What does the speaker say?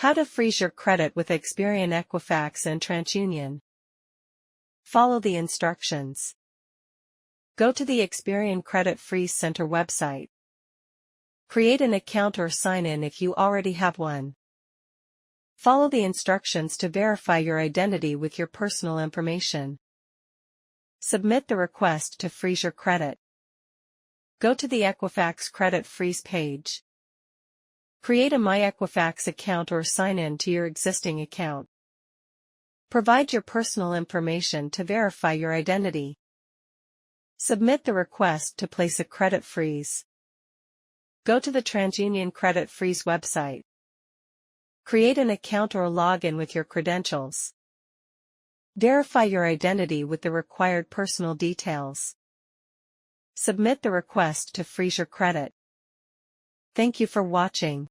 How to freeze your credit with Experian, Equifax and TransUnion. Follow the instructions. Go to the Experian Credit Freeze Center website. Create an account or sign in if you already have one. Follow the instructions to verify your identity with your personal information. Submit the request to freeze your credit. Go to the Equifax Credit Freeze page. Create a My Equifax account or sign in to your existing account. Provide your personal information to verify your identity. Submit the request to place a credit freeze. Go to the TransUnion Credit Freeze website. Create an account or log in with your credentials. Verify your identity with the required personal details. Submit the request to freeze your credit. Thank you for watching.